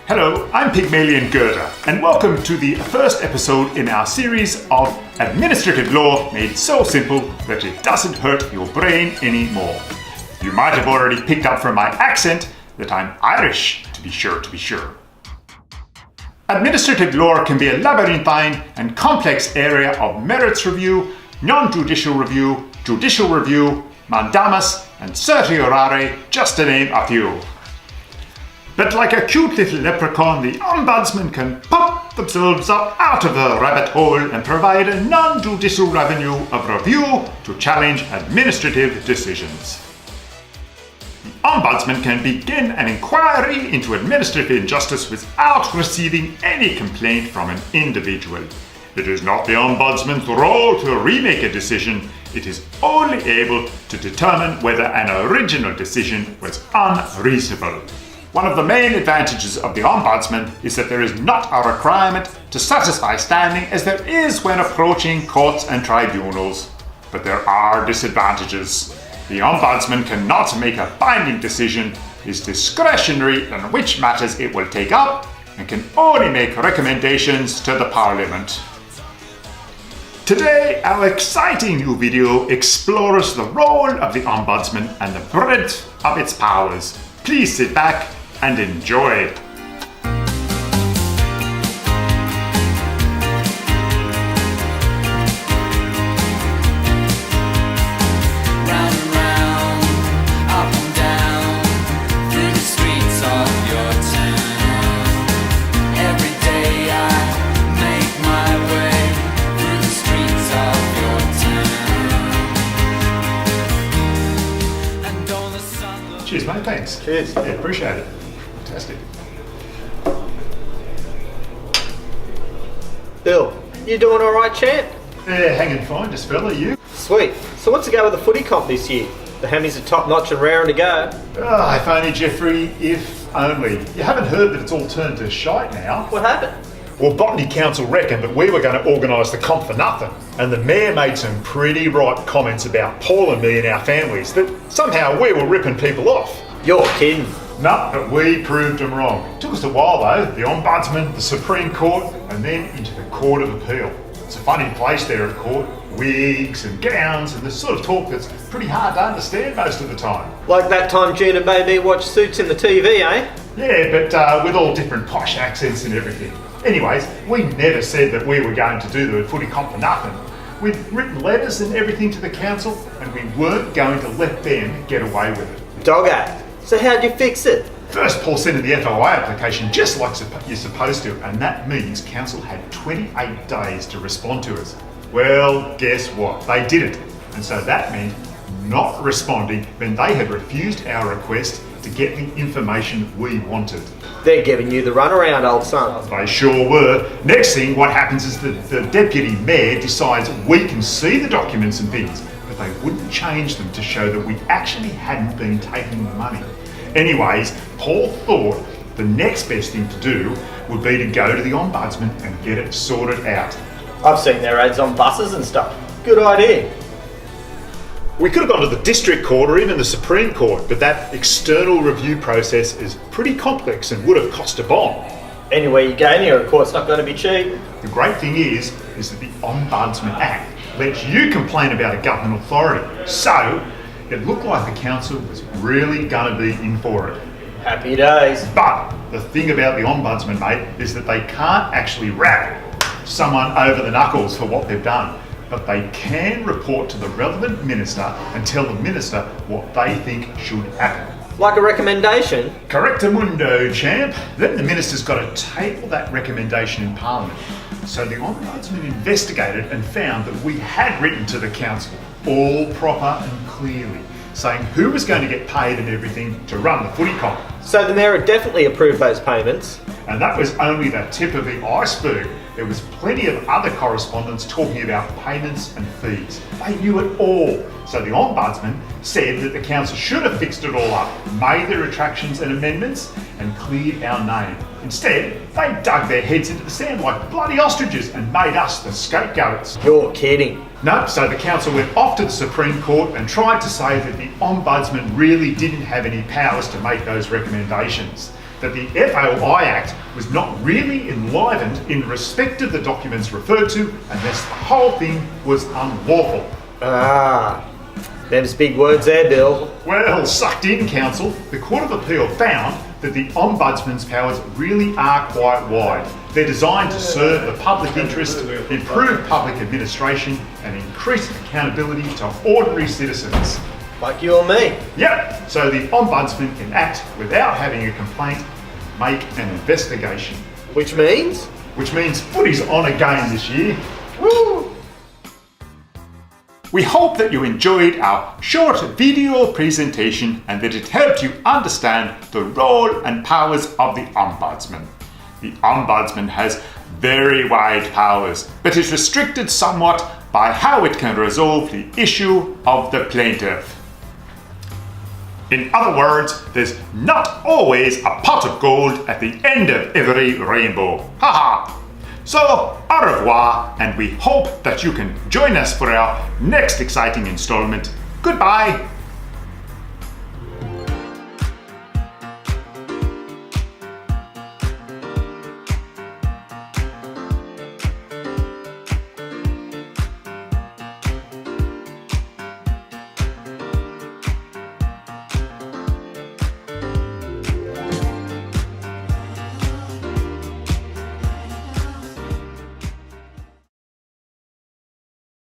Hello, I'm Pygmalion Gerda, and welcome to the first episode in our series of administrative law made so simple that it doesn't hurt your brain anymore. You might have already picked up from my accent that I'm Irish, to be sure. Administrative law can be a labyrinthine and complex area of merits review, non-judicial review, judicial review, mandamus, and certiorari, just to name a few. But like a cute little leprechaun, the Ombudsman can pop themselves up out of the rabbit hole and provide a non-judicial avenue of review to challenge administrative decisions. The Ombudsman can begin an inquiry into administrative injustice without receiving any complaint from an individual. It is not the Ombudsman's role to remake a decision. It is only able to determine whether an original decision was unreasonable. One of the main advantages of the Ombudsman is that there is not a requirement to satisfy standing as there is when approaching courts and tribunals. But there are disadvantages. The Ombudsman cannot make a binding decision, is discretionary in which matters it will take up, and can only make recommendations to the Parliament. Today, our exciting new video explores the role of the Ombudsman and the breadth of its powers. Please sit back and enjoy. Cheers, mate. Thanks. Cheers. Yeah, appreciate it. Fantastic. Bill, you doing all right, champ? Yeah, hanging fine, just fella, you? Sweet. So what's the go with the footy comp this year? The Hammies are top notch and raring to go. If only, Jeffrey, if only. You haven't heard that it's all turned to shite now? What happened? Well, Botany Council reckoned that we were going to organise the comp for nothing, and the Mayor made some pretty ripe comments about Paul and me and our families, that somehow we were ripping people off. You're kidding. No, but we proved them wrong. It took us a while though, the Ombudsman, the Supreme Court, and then into the Court of Appeal. It's a funny place there at court, wigs and gowns and the sort of talk that's pretty hard to understand most of the time. Like that time Gina made me watch Suits in the TV, eh? Yeah, but with all different posh accents and everything. Anyways, we never said that we were going to do the footy comp for nothing. We'd written letters and everything to the council, and we weren't going to let them get away with it. Doggo. So how'd you fix it? First, Paul sent in the FOI application just like you're supposed to, and that means council had 28 days to respond to us. Well, guess what? They did it. And so that meant not responding when they had refused our request to get the information we wanted. They're giving you the runaround, old son. They sure were. Next thing, what happens is that the deputy mayor decides we can see the documents and things, but they wouldn't change them to show that we actually hadn't been taking the money. Anyways, Paul thought the next best thing to do would be to go to the Ombudsman and get it sorted out. I've seen their ads on buses and stuff. Good idea. We could have gone to the district court or even the Supreme Court, but that external review process is pretty complex and would have cost a bomb. Anywhere you go near a court's not going to be cheap. The great thing is that the Ombudsman Act lets you complain about a government authority. So, it looked like the council was really going to be in for it. Happy days. But the thing about the Ombudsman, mate, is that they can't actually rap someone over the knuckles for what they've done. But they can report to the relevant minister and tell the minister what they think should happen. Like a recommendation? Correctamundo, champ. Then the minister's got to table that recommendation in Parliament. So the Ombudsman investigated and found that we had written to the council, all proper and clearly, saying who was going to get paid and everything to run the footy comp. So the Mayor definitely approved those payments. And that was only the tip of the iceberg. There was plenty of other correspondence talking about payments and fees. They knew it all. So the Ombudsman said that the council should have fixed it all up, made the retractions and amendments, and cleared our name. Instead, they dug their heads into the sand like bloody ostriches and made us the scapegoats. You're kidding. No, so the council went off to the Supreme Court and tried to say that the Ombudsman really didn't have any powers to make those recommendations. that the FOI Act was not really enlivened in respect of the documents referred to, and thus the whole thing was unlawful. Ah, them's big words there, Bill. Well, sucked in, counsel. The Court of Appeal found that the Ombudsman's powers really are quite wide. They're designed to serve the public interest, improve public administration, and increase accountability to ordinary citizens. Like you or me. Yep, so the Ombudsman can act without having a complaint, make an investigation. Which means? Which means footy's on again this year. Woo! We hope that you enjoyed our short video presentation and that it helped you understand the role and powers of the Ombudsman. The Ombudsman has very wide powers, but is restricted somewhat by how it can resolve the issue of the plaintiff. In other words, there's not always a pot of gold at the end of every rainbow. Haha! So, au revoir, and we hope that you can join us for our next exciting installment. Goodbye!